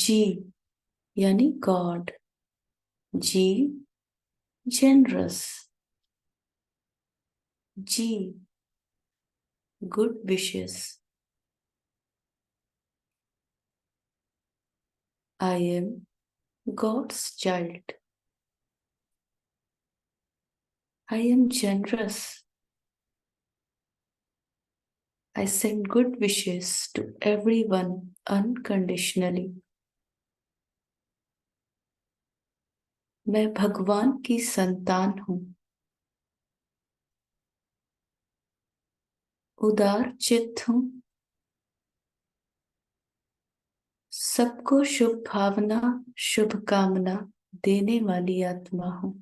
जी यानी God. G generous. G good wishes. I am God's child. I am generous. I send good wishes to everyone unconditionally. मैं भगवान की संतान हूँ। उदार चित्त हूँ। सबको शुभ भावना शुभकामना देने वाली आत्मा हूँ।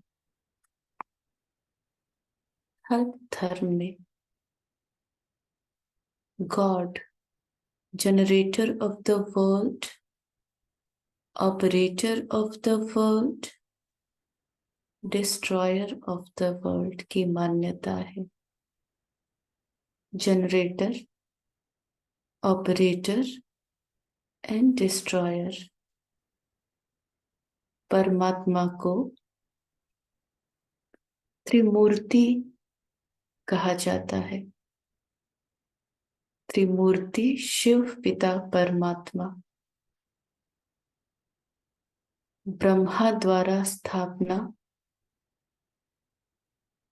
हर धर्म में God, generator off the world, operator of the world, destroyer of the world की मान्यता है। जनरेटर, ऑपरेटर एंड डिस्ट्रॉयर परमात्मा को त्रिमूर्ति कहा जाता है। त्रिमूर्ति शिव पिता परमात्मा, ब्रह्मा द्वारा स्थापना,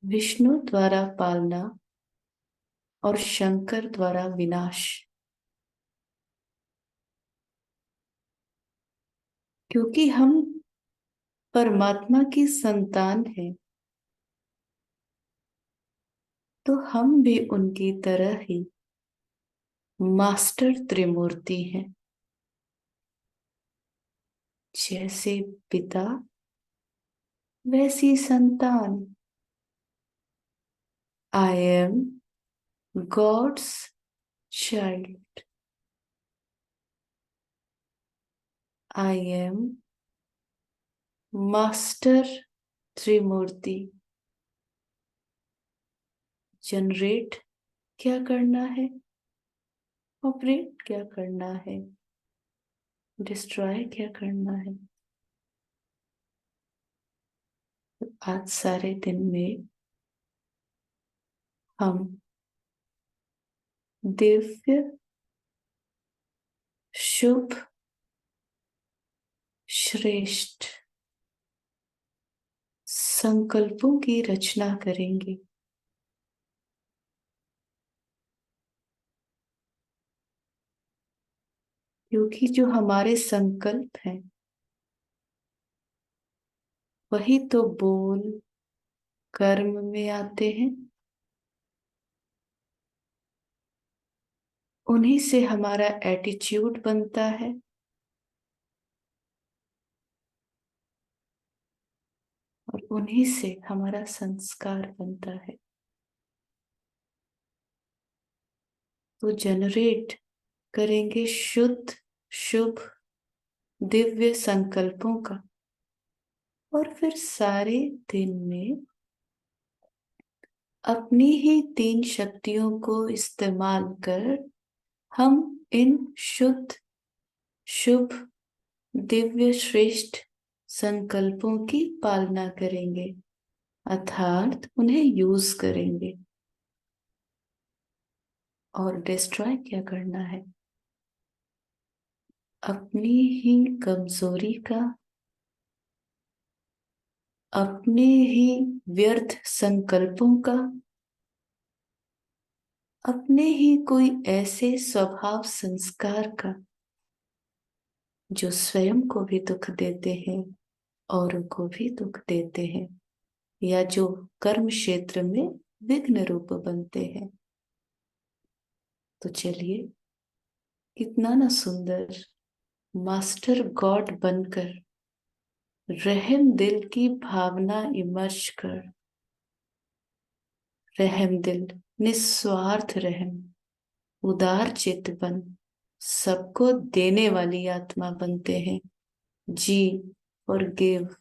विष्णु द्वारा पालना और शंकर द्वारा विनाश। क्योंकि हम परमात्मा की संतान हैं, तो हम भी उनकी तरह ही मास्टर त्रिमूर्ति हैं। जैसे पिता वैसी संतान। I am God's child. I am master Trimurti. Generate क्या करना है, ऑपरेट क्या करना है, डिस्ट्रॉय क्या करना है। आज सारे दिन में हम दिव्य शुभ श्रेष्ठ संकल्पों की रचना करेंगे। क्योंकि जो हमारे संकल्प हैं वही तो बोल कर्म में आते हैं। उन्हीं से हमारा एटीट्यूड बनता है और उन्हीं से हमारा संस्कार बनता है। तो जनरेट करेंगे शुद्ध शुभ दिव्य संकल्पों का, और फिर सारे दिन में अपनी ही 3 शक्तियों को इस्तेमाल कर हम इन शुद्ध शुभ दिव्य श्रेष्ठ संकल्पों की पालना करेंगे, अर्थात उन्हें यूज करेंगे। और डिस्ट्रॉय क्या करना है, अपनी ही कमजोरी का, अपने ही व्यर्थ संकल्पों का, अपने ही कोई ऐसे स्वभाव संस्कार का जो स्वयं को भी दुख देते हैं औरों को भी दुख देते हैं, या जो कर्म क्षेत्र में विघ्न रूप बनते हैं। तो चलिए, कितना ना सुंदर मास्टर गॉड बनकर रहम दिल की भावना इमर्ज कर, रहम दिल निस्वार्थ रहम उदार चित्त बन सबको देने वाली आत्मा बनते हैं। जी और गिव।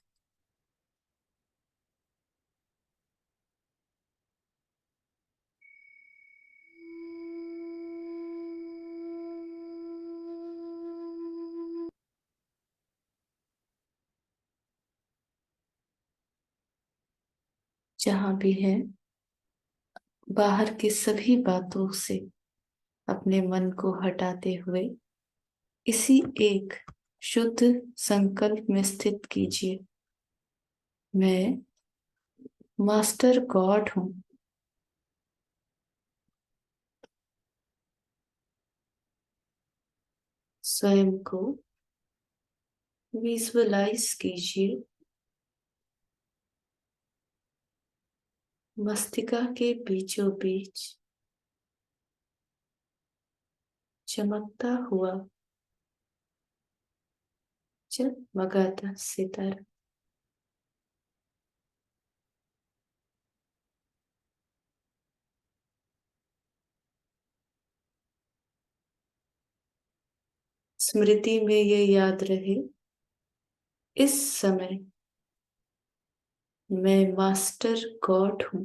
जहां भी है, बाहर की सभी बातों से अपने मन को हटाते हुए इसी एक शुद्ध संकल्प में स्थित कीजिए, मैं मास्टर गॉड हूं। स्वयं को विजुअलाइज कीजिए, मस्तिका के बीचों बीच चमकता हुआ जगमगाता सितारा। स्मृति में ये याद रहे, इस समय मैं मास्टर गॉड हूं।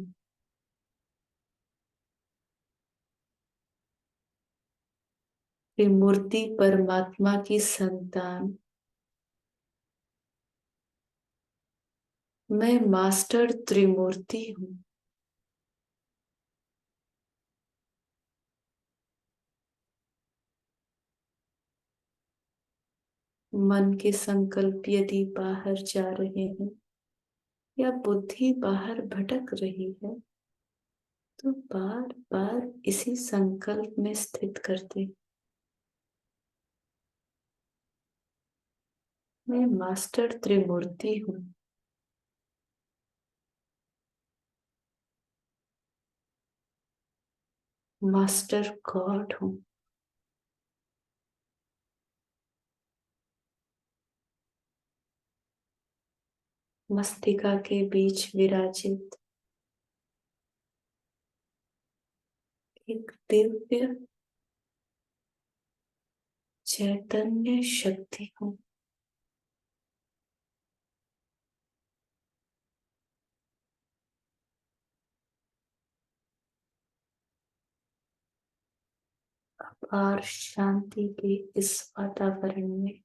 त्रिमूर्ति परमात्मा की संतान मैं मास्टर त्रिमूर्ति हूं। मन के संकल्प यदि बाहर जा रहे हैं या बुद्धि बाहर भटक रही है, तो बार बार इसी संकल्प में स्थित करते, मैं मास्टर त्रिमूर्ति हूं। मास्टर गॉड हूं। मस्तिका के बीच विराजित एक दिव्य चैतन्य शक्ति हूं। अपार शांति के इस वातावरण में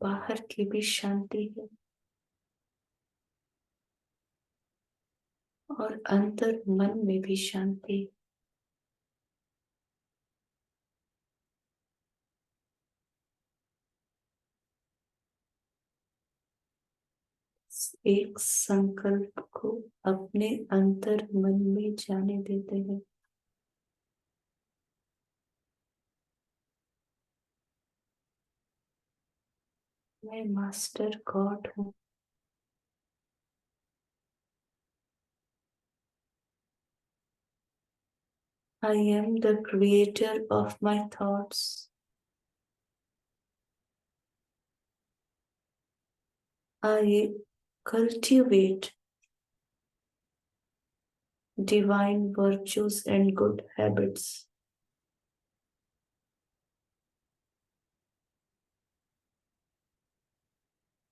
बाहर की भी शांति है और अंतर मन में भी शांति। एक संकल्प को अपने अंतर मन में जाने देते हैं, मैं मास्टर गॉड हूं। I am the creator of my thoughts. I cultivate divine virtues and good habits.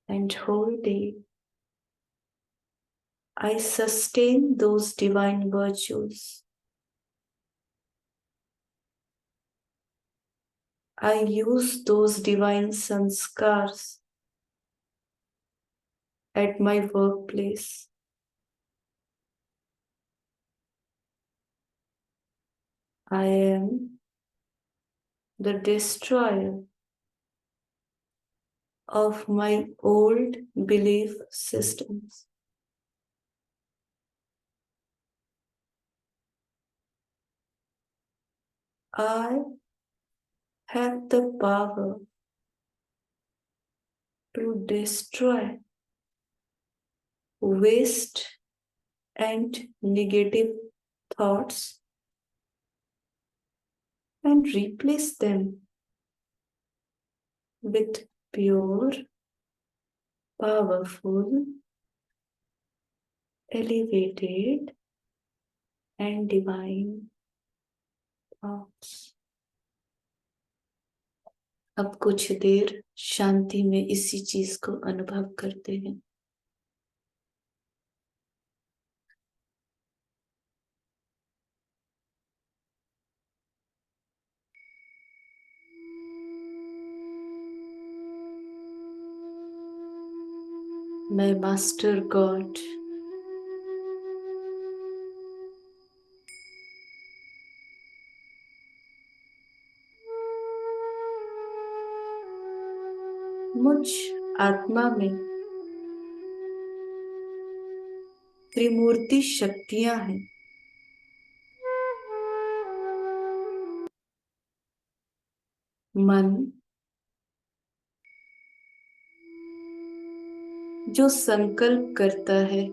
And whole day I sustain those divine virtues. I use those divine sanskars at my workplace. I am the destroyer of my old belief systems. I have the power to destroy waste and negative thoughts and replace them with pure, powerful, elevated, and divine thoughts. अब कुछ देर शांति में इसी चीज को अनुभव करते हैं। मैं मास्टर गॉड मुझ आत्मा में त्रिमूर्ति शक्तियां हैं। मन जो संकल्प करता है,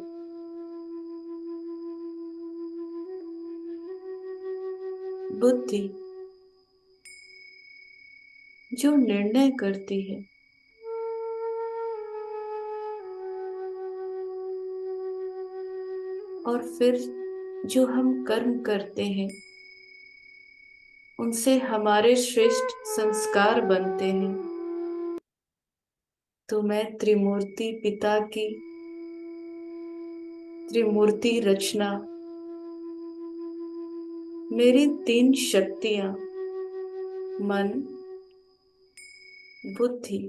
बुद्धि जो निर्णय करती है, और फिर जो हम कर्म करते हैं उनसे हमारे श्रेष्ठ संस्कार बनते हैं। तो मैं त्रिमूर्ति पिता की त्रिमूर्ति रचना, मेरी तीन शक्तियां मन, बुद्धि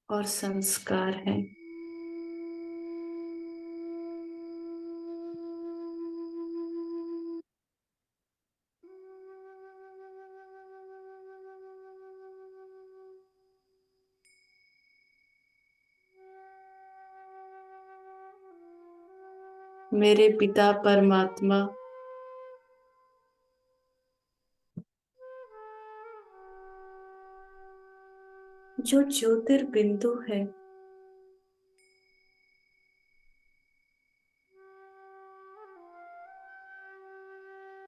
और संस्कार हैं। मेरे पिता परमात्मा जो ज्योतिर्बिंदु है,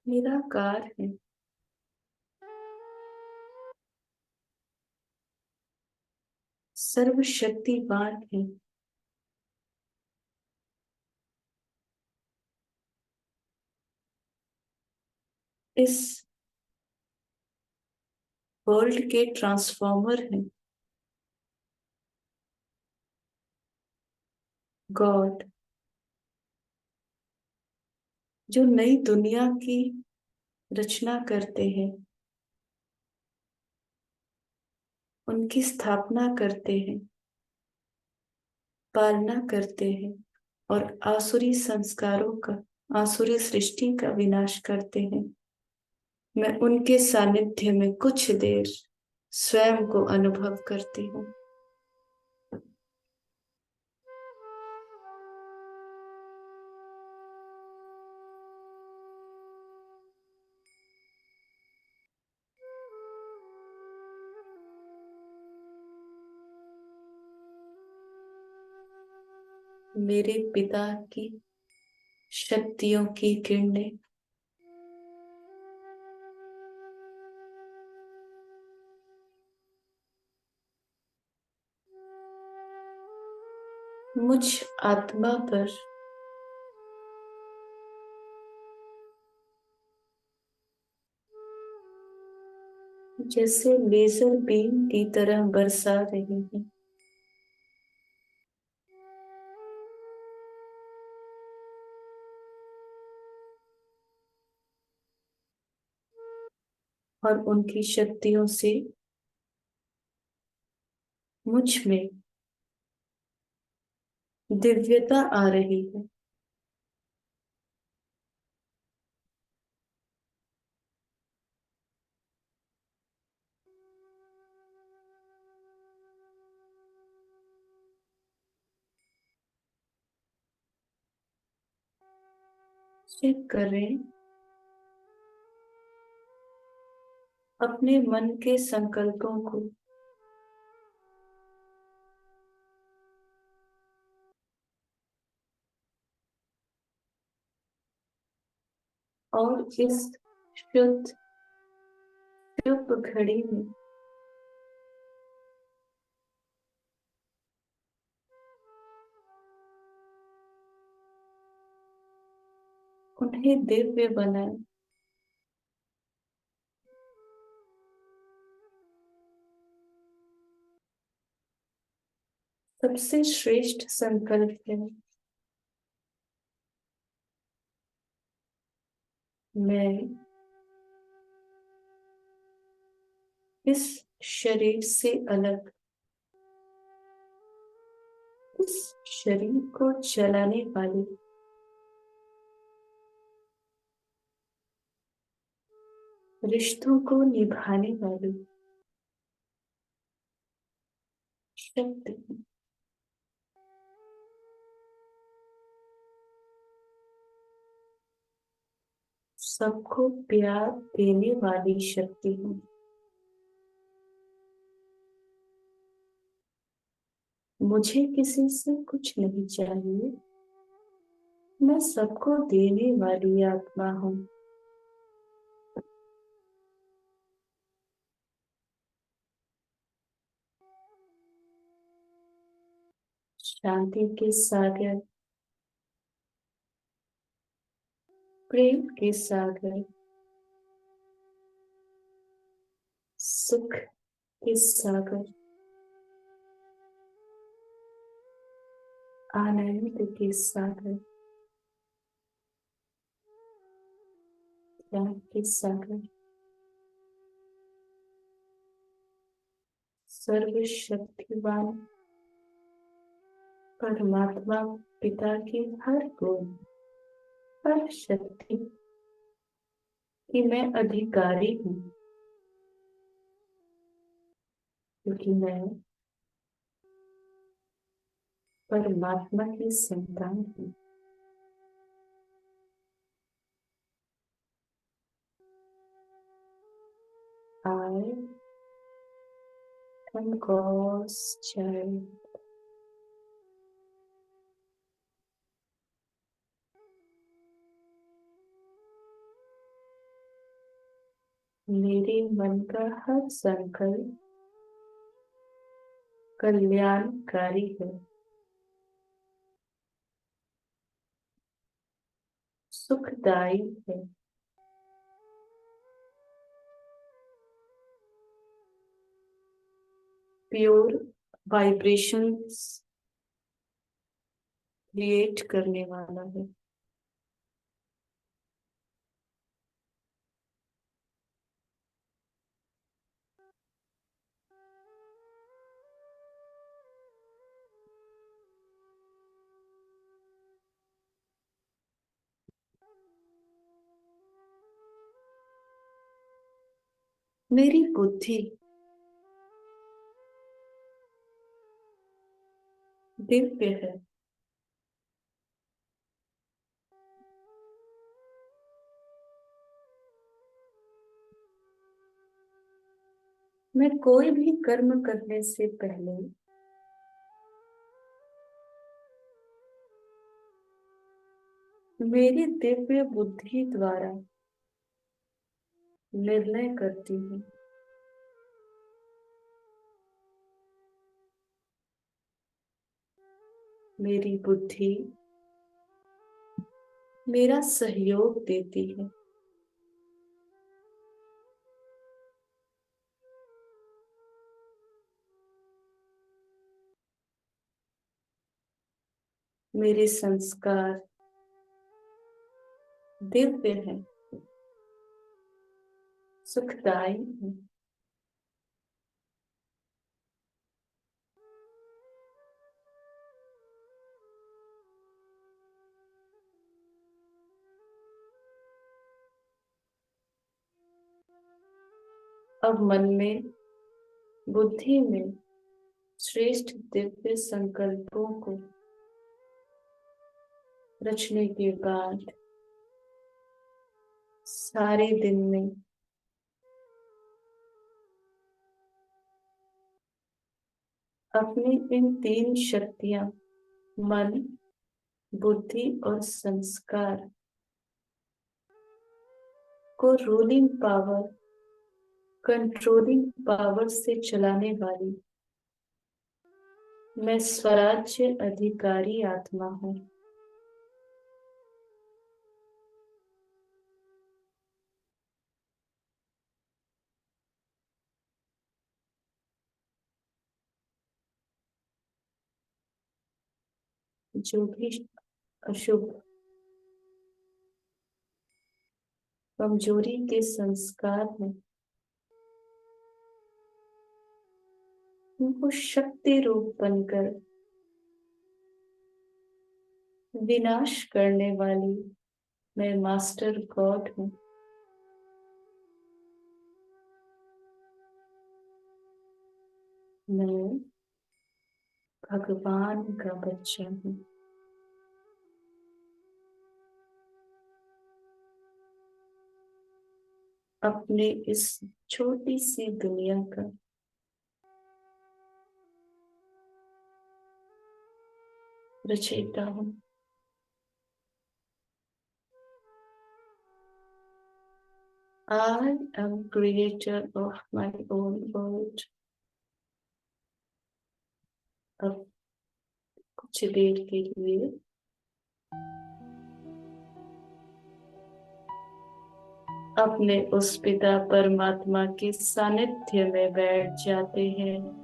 निराकार है, सर्वशक्तिवान है, इस वर्ल्ड के ट्रांसफॉर्मर है, गॉड जो नई दुनिया की रचना करते हैं, उनकी स्थापना करते हैं, पालना करते हैं और आसुरी संस्कारों का, आसुरी सृष्टि का विनाश करते हैं। मैं उनके सानिध्य में कुछ देर स्वयं को अनुभव करती हूँ। मेरे पिता की शक्तियों की किरणें मुझ आत्मा पर जैसे लेजर बीम की तरह बरसा रही है। और उनकी शक्तियों से मुझ में दिव्यता आ रही है। चेक करें अपने मन के संकल्पों को। और इस शुद्ध शुभ घड़ी में उन्हें दिव्य बनाए। सबसे श्रेष्ठ संकल्प है, मैं इस शरीर से अलग इस शरीर को चलाने वाली, रिश्तों को निभाने वाली शक्ति, सबको प्यार देने वाली शक्ति हूँ। मुझे किसी से कुछ नहीं चाहिए, मैं सबको देने वाली आत्मा हूँ। शांति के सागर, प्रेम के सागर, सुख के सागर, आनंद के सागर, ज्ञान के सागर, सर्वशक्तिवान परमात्मा पिता की हर गुण, हर शक्ति की मैं अधिकारी हूँ, क्योंकि मैं परमात्मा की संतान हूँ। I am God's child. मेरे मन का हर संकल्प कल्याणकारी है, सुखदायी है। प्योर वाइब्रेशंस क्रिएट करने वाला है। मेरी बुद्धि दिव्य है, मैं कोई भी कर्म करने से पहले मेरी दिव्य बुद्धि द्वारा निर्णय करती हूँ। मेरी बुद्धि मेरा सहयोग देती है। मेरे संस्कार दिव्य है, सुखदायी है। अब मन में, बुद्धि में श्रेष्ठ दिव्य संकल्पों को रचने के बाद सारे दिन में अपनी इन तीन शक्तियां, मन, बुद्धि और संस्कार को रूलिंग पावर, कंट्रोलिंग पावर से चलाने वाली मैं स्वराज्य अधिकारी आत्मा हूँ। जो भी अशुभ, कमजोरी के संस्कार हैं, उनको शक्ति रूप बनकर विनाश करने वाली मैं मास्टर गॉड हूँ। मैं भगवान का बच्चा हूँ। अपने इस छोटी सी दुनिया का रचयिता हूँ। I am creator of my own world। अब कुछ देर के लिए अपने उस पिता परमात्मा के सानिध्य में बैठ जाते हैं।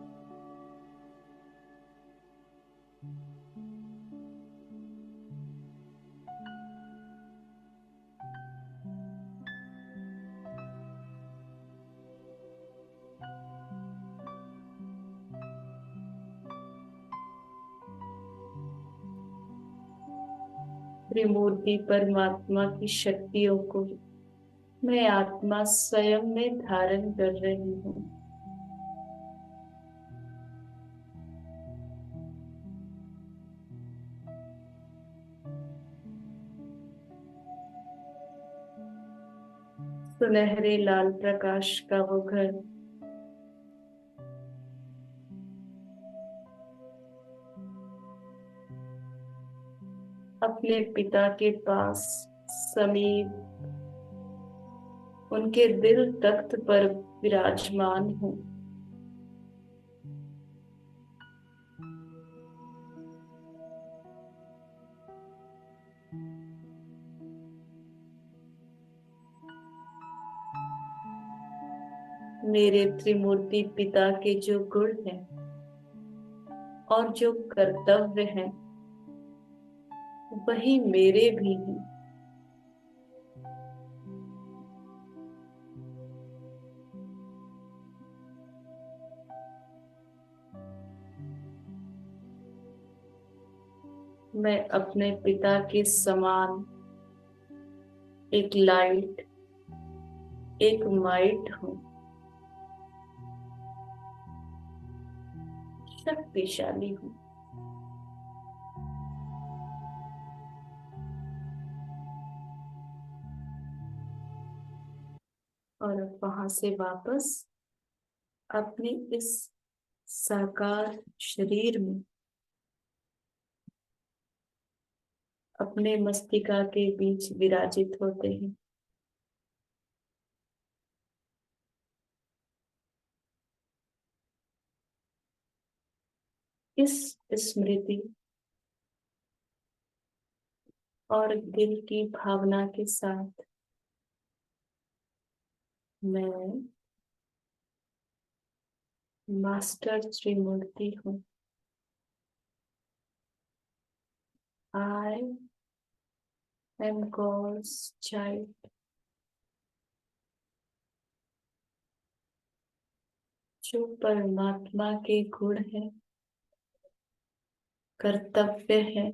त्रिमूर्ति परमात्मा की शक्तियों को मैं आत्मा स्वयं में धारण कर रही हूँ। सुनहरे लाल प्रकाश का वो घर अपने पिता के पास समीप उनके दिल तख्त पर विराजमान हूँ। मेरे त्रिमूर्ति पिता के जो गुण हैं और जो कर्तव्य हैं वही मेरे भी हैं। मैं अपने पिता के समान एक लाइट, एक माइट हूँ। शक्तिशाली हूँ। और अब वहां से वापस अपने इस साकार शरीर में अपने मस्तिका के बीच विराजित होते हैं। इस स्मृति और दिल की भावना के साथ मैं मास्टर त्रिमूर्ति हूँ। I am God's child। जो परमात्मा के गुण है, कर्तव्य है,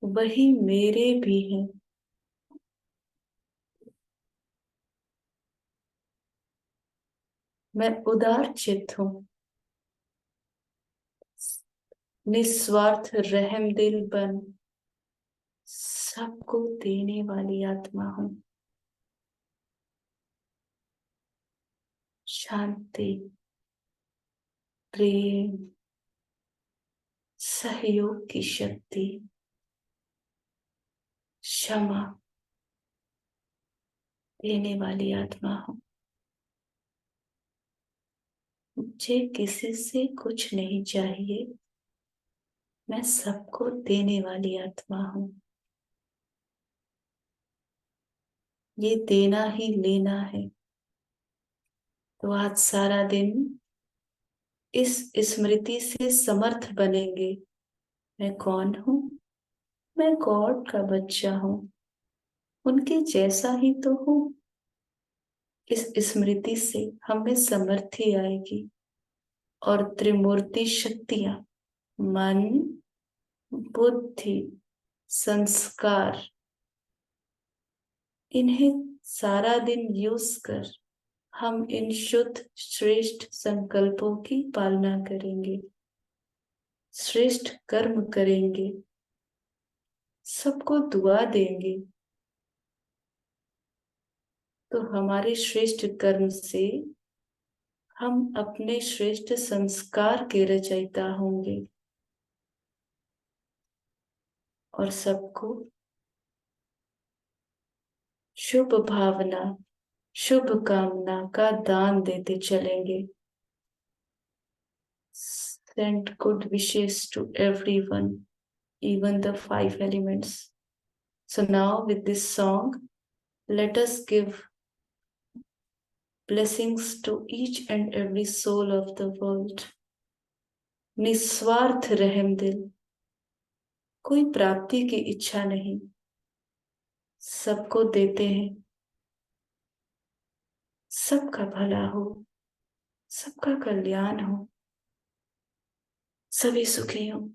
वही मेरे भी हैं। मैं उदार चित्त हूँ। निस्वार्थ रहमदिल बन सबको देने वाली आत्मा हूँ। शांति, प्रेम, सहयोग की शक्ति, क्षमा देने वाली आत्मा हूँ। मुझे किसी से कुछ नहीं चाहिए। मैं सबको देने वाली आत्मा हूँ। ये देना ही लेना है। तो आज सारा दिन इस स्मृति से समर्थ बनेंगे। मैं कौन हूँ? मैं गॉड का बच्चा हूँ। उनके जैसा ही तो हूँ। इस स्मृति से हमें समर्थी आएगी और त्रिमूर्ति शक्तियां मन, बुद्धि, संस्कार, इन्हें सारा दिन यूज कर हम इन शुद्ध श्रेष्ठ संकल्पों की पालना करेंगे, श्रेष्ठ कर्म करेंगे, सबको दुआ देंगे, तो हमारे श्रेष्ठ कर्म से हम अपने श्रेष्ठ संस्कार के रचयिता होंगे और सबको शुभ भावना, शुभ कामना का दान देते चलेंगे. Send good wishes to everyone, even the 5 elements. So now with this song, let us give blessings to each and every soul of the world. निस्वार्थ रहम दिल, कोई प्राप्ति की इच्छा नहीं, सबको देते हैं, सबका भला हो, सबका कल्याण हो, सभी सुखी हो.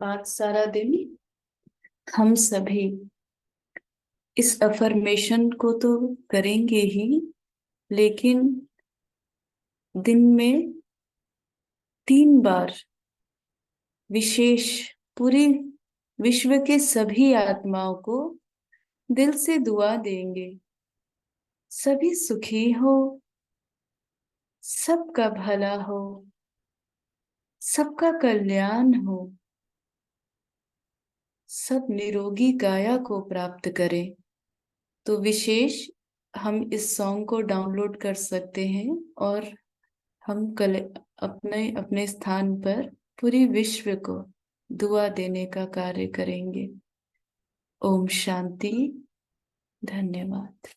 आज सारा दिन हम सभी इस अफर्मेशन को तो करेंगे ही, लेकिन दिन में 3 बार विशेष पूरे विश्व के सभी आत्माओं को दिल से दुआ देंगे, सभी सुखी हो, सबका भला हो, सबका कल्याण हो, सब निरोगी काया को प्राप्त करें। तो विशेष हम इस सॉन्ग को डाउनलोड कर सकते हैं और हम कल अपने अपने स्थान पर पूरी विश्व को दुआ देने का कार्य करेंगे। ओम शांति। धन्यवाद।